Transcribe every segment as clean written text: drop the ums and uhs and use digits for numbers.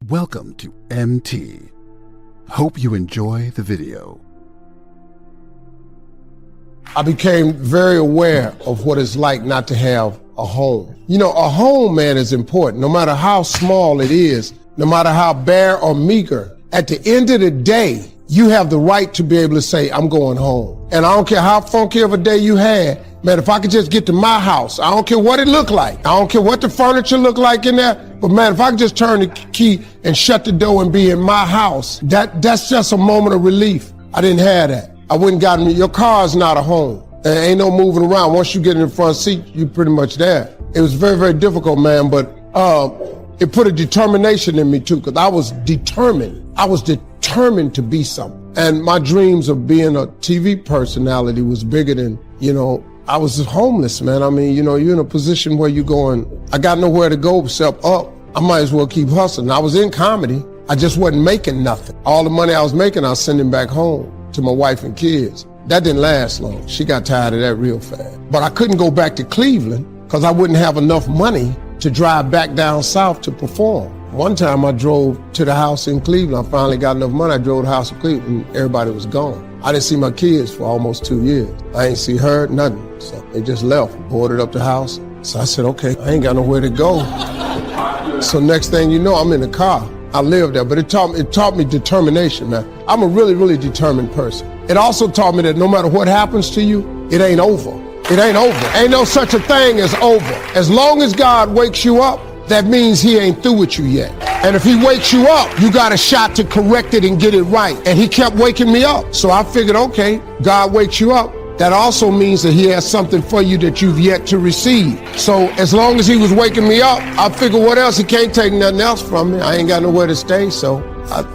Welcome to MT. Hope you enjoy the video. I became very aware of what it's like not to have a home. You know, a home, man, is important. No matter how small it is, no matter how bare or meager, at the end of the day, you have the right to be able to say, I'm going home. And I don't care how funky of a day you had, man, if I could just get to my house, I don't care what it looked like. I don't care what the furniture looked like in there. But man, if I could just turn the key and shut the door and be in my house, that's just a moment of relief. I didn't have that. I wouldn't gotten your car is not a home. There ain't no moving around. Once you get in the front seat, you pretty much there. It was very, very difficult, man, but it put a determination in me too, because I was determined. I was determined to be something. And my dreams of being a TV personality was bigger than, I was homeless, man. I mean, you're in a position where you're going, I got nowhere to go except up. I might as well keep hustling. I was in comedy. I just wasn't making nothing. All the money I was making, I was sending back home to my wife and kids. That didn't last long. She got tired of that real fast. But I couldn't go back to Cleveland because I wouldn't have enough money to drive back down south to perform. One time I drove to the house in Cleveland. I finally got enough money. I drove to the house in Cleveland and everybody was gone. I didn't see my kids for almost 2 years. I ain't see her, nothing. So they just left, boarded up the house. So I said, okay, I ain't got nowhere to go. So next thing you know, I'm in the car. I lived there, but it taught me determination, man. I'm a really, really determined person. It also taught me that no matter what happens to you, it ain't over. It ain't over. Ain't no such a thing as over. As long as God wakes you up, that means he ain't through with you yet. And if he wakes you up, you got a shot to correct it and get it right. And he kept waking me up. So I figured, okay, God wakes you up. That also means that he has something for you that you've yet to receive. So as long as he was waking me up, I figured what else? He can't take nothing else from me. I ain't got nowhere to stay. So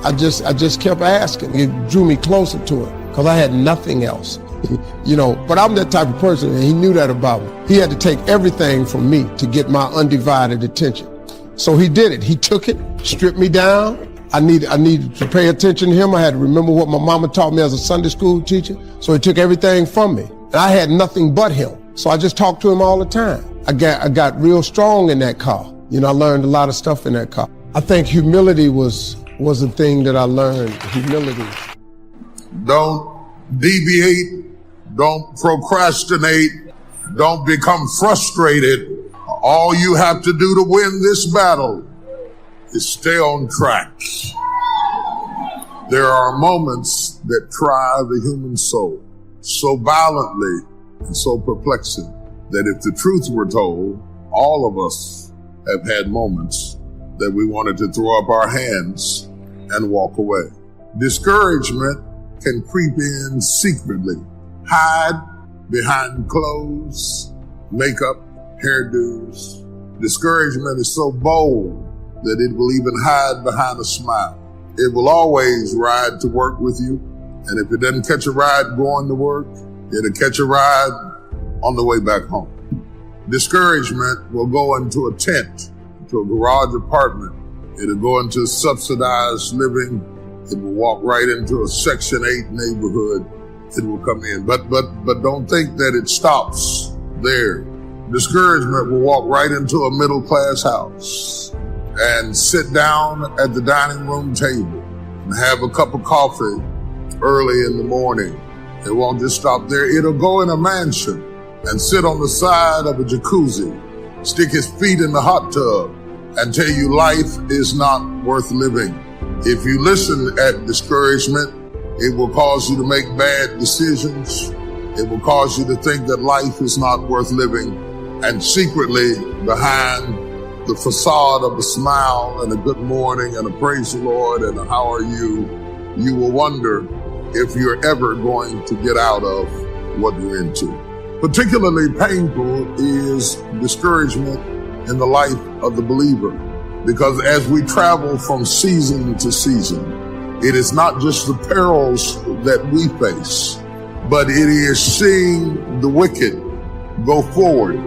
I just kept asking. It drew me closer to it because I had nothing else. But I'm that type of person, and he knew that about me. He had to take everything from me to get my undivided attention. So he did it. He took it, stripped me down. I needed to pay attention to him. I had to remember what my mama taught me as a Sunday school teacher. So he took everything from me. And I had nothing but him. So I just talked to him all the time. I got real strong in that car. I learned a lot of stuff in that car. I think humility was a thing that I learned. Humility. Don't deviate. Don't procrastinate. Don't become frustrated. All you have to do to win this battle is stay on track. There are moments that try the human soul so violently and so perplexing that if the truth were told, all of us have had moments that we wanted to throw up our hands and walk away. Discouragement can creep in secretly, hide behind clothes, makeup, hairdos. Discouragement is so bold that it will even hide behind a smile. It will always ride to work with you, and if it doesn't catch a ride going to work, it'll catch a ride on the way back home. Discouragement will go into a tent, into a garage apartment. It'll go into subsidized living. It will walk right into a Section 8 neighborhood. It will come in. But don't think that it stops there. Discouragement will walk right into a middle-class house and sit down at the dining room table and have a cup of coffee early in the morning. It won't just stop there. It'll go in a mansion and sit on the side of a jacuzzi, stick his feet in the hot tub, and tell you life is not worth living. If you listen at discouragement, it will cause you to make bad decisions. It will cause you to think that life is not worth living. And secretly, behind the facade of a smile and a good morning and a praise the Lord and a how are you, you will wonder if you're ever going to get out of what you're into. Particularly painful is discouragement in the life of the believer, because as we travel from season to season, it is not just the perils that we face, but it is seeing the wicked go forward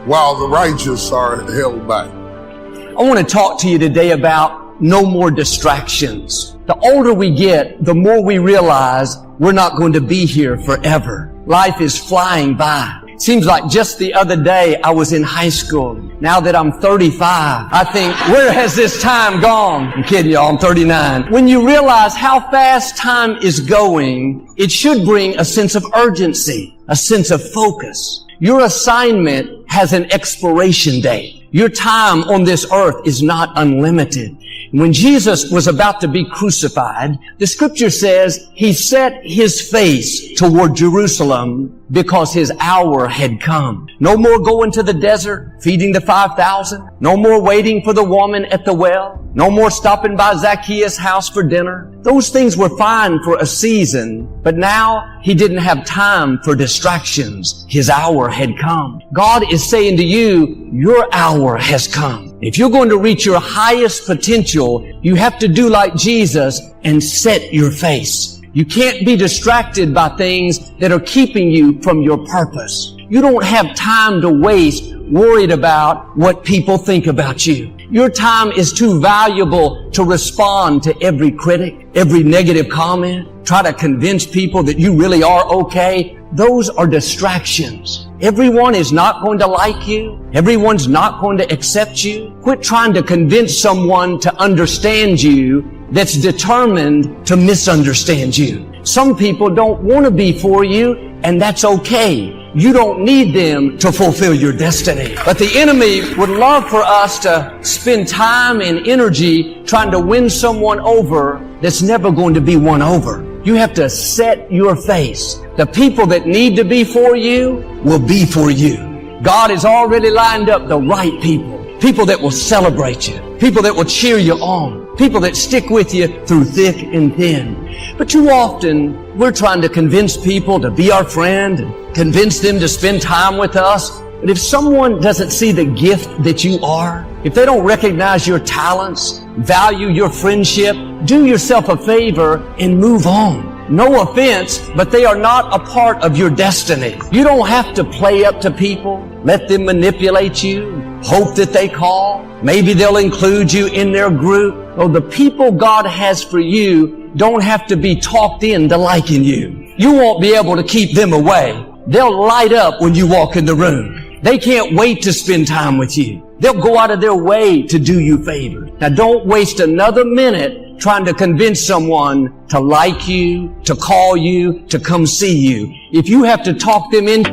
while the righteous are held back. I want to talk to you today about no more distractions. The older we get, the more we realize we're not going to be here forever. Life is flying by. Seems like just the other day I was in high school. Now that I'm 35, I think, where has this time gone? I'm kidding y'all, I'm 39. When you realize how fast time is going, it should bring a sense of urgency, a sense of focus. Your assignment has an expiration date. Your time on this earth is not unlimited. When Jesus was about to be crucified, the scripture says he set his face toward Jerusalem because his hour had come. No more going to the desert, feeding the 5,000. No more waiting for the woman at the well. No more stopping by Zacchaeus' house for dinner. Those things were fine for a season, but now he didn't have time for distractions. His hour had come. God is saying to you, your hour has come. If you're going to reach your highest potential, you have to do like Jesus and set your face. You can't be distracted by things that are keeping you from your purpose. You don't have time to waste worried about what people think about you. Your time is too valuable to respond to every critic, every negative comment, try to convince people that you really are okay. Those are distractions. Everyone is not going to like you. Everyone's not going to accept you. Quit trying to convince someone to understand you that's determined to misunderstand you. Some people don't want to be for you, and that's okay. You don't need them to fulfill your destiny. But the enemy would love for us to spend time and energy trying to win someone over that's never going to be won over. You have to set your face. The people that need to be for you will be for you. God has already lined up the right people. People that will celebrate you. People that will cheer you on. People that stick with you through thick and thin. But too often, we're trying to convince people to be our friend and convince them to spend time with us. But if someone doesn't see the gift that you are, if they don't recognize your talents, value your friendship, do yourself a favor and move on. No offense, but they are not a part of your destiny. You don't have to play up to people, let them manipulate you, hope that they call. Maybe they'll include you in their group. Oh, the people God has for you don't have to be talked into liking you. You won't be able to keep them away. They'll light up when you walk in the room. They can't wait to spend time with you. They'll go out of their way to do you favors. Now don't waste another minute trying to convince someone to like you, to call you, to come see you. If you have to talk them in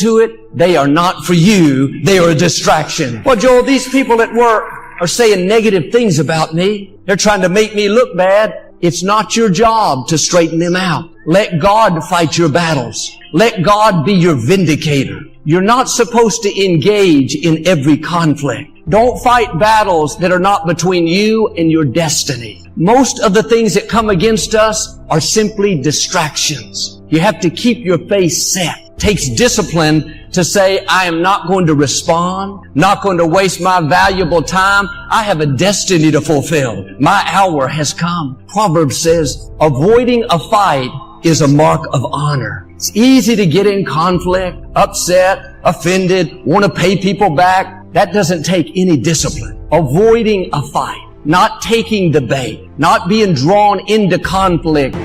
to it, they are not for you. They are a distraction. Well, Joel, these people at work are saying negative things about me. They're trying to make me look bad. It's not your job to straighten them out. Let God fight your battles. Let God be your vindicator. You're not supposed to engage in every conflict. Don't fight battles that are not between you and your destiny. Most of the things that come against us are simply distractions. You have to keep your face set. It takes discipline to say, I am not going to respond, not going to waste my valuable time. I have a destiny to fulfill. My hour has come. Proverbs says, avoiding a fight is a mark of honor. It's easy to get in conflict, upset, offended, want to pay people back. That doesn't take any discipline. Avoiding a fight, not taking the bait, not being drawn into conflict.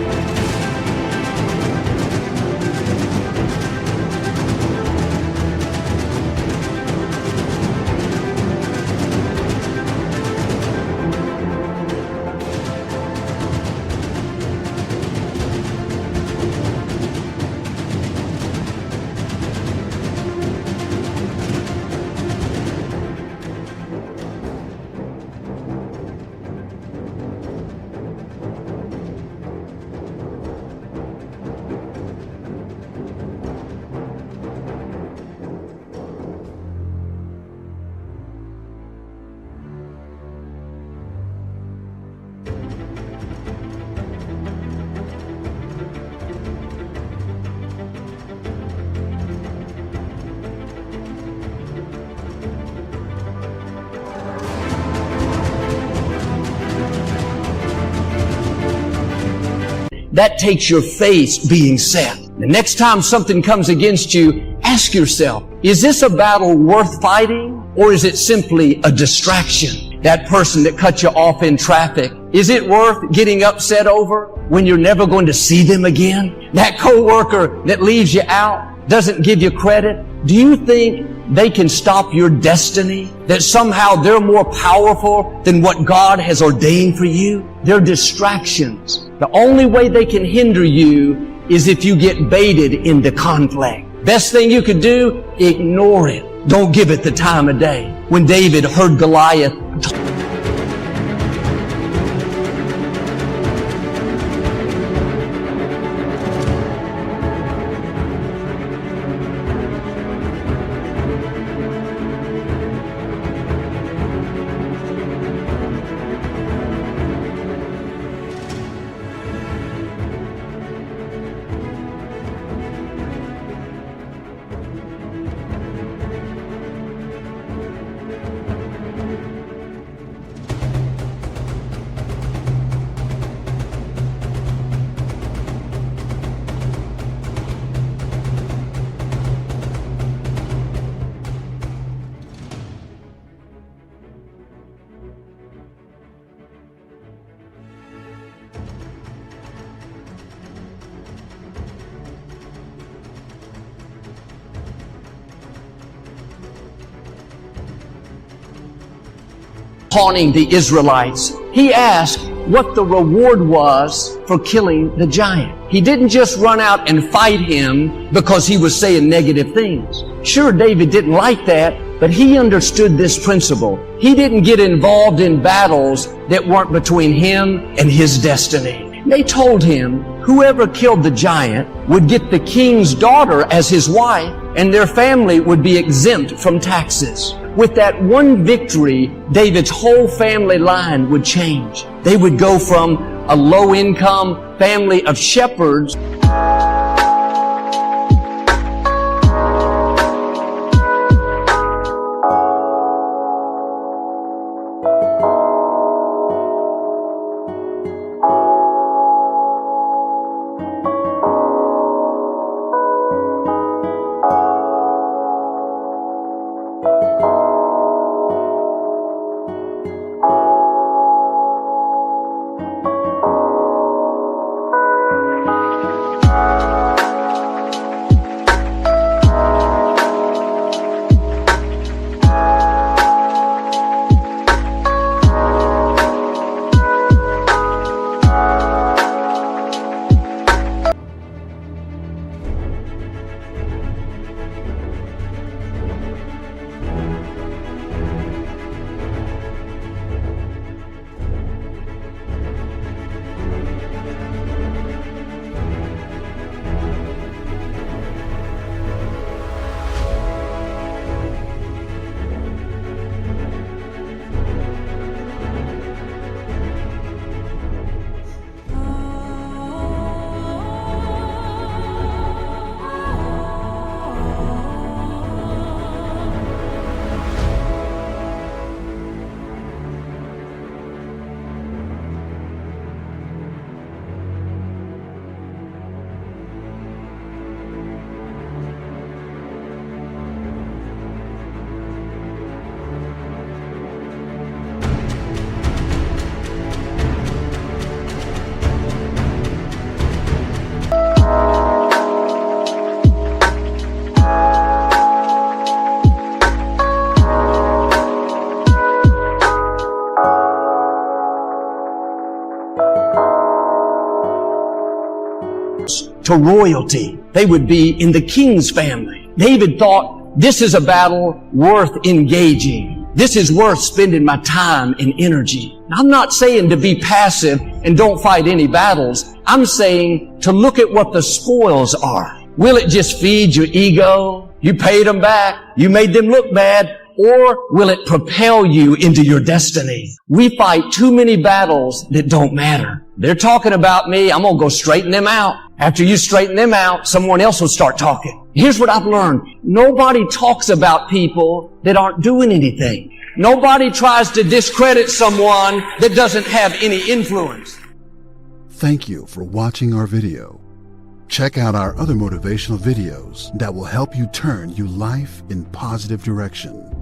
That takes your face being set. The next time something comes against you, ask yourself, is this a battle worth fighting, or is it simply a distraction? That person that cut you off in traffic, is it worth getting upset over when you're never going to see them again? That coworker that leaves you out, doesn't give you credit, do you think they can stop your destiny? That somehow they're more powerful than what God has ordained for you? They're distractions. The only way they can hinder you is if you get baited into conflict. Best thing you could do, ignore it. Don't give it the time of day. When David heard Goliath taunting the Israelites, he asked what the reward was for killing the giant. He didn't just run out and fight him because he was saying negative things. Sure, David didn't like that, but he understood this principle. He didn't get involved in battles that weren't between him and his destiny. They told him whoever killed the giant would get the king's daughter as his wife, and their family would be exempt from taxes. With that one victory, David's whole family line would change. They would go from a low-income family of shepherds to royalty. They would be in the king's family. David thought, this is a battle worth engaging. This is worth spending my time and energy. Now, I'm not saying to be passive and don't fight any battles. I'm saying to look at what the spoils are. Will it just feed your ego? You paid them back. You made them look bad. Or will it propel you into your destiny? We fight too many battles that don't matter. They're talking about me. I'm going to go straighten them out. After you straighten them out, someone else will start talking. Here's what I've learned. Nobody talks about people that aren't doing anything. Nobody tries to discredit someone that doesn't have any influence. Thank you for watching our video. Check out our other motivational videos that will help you turn your life in positive direction.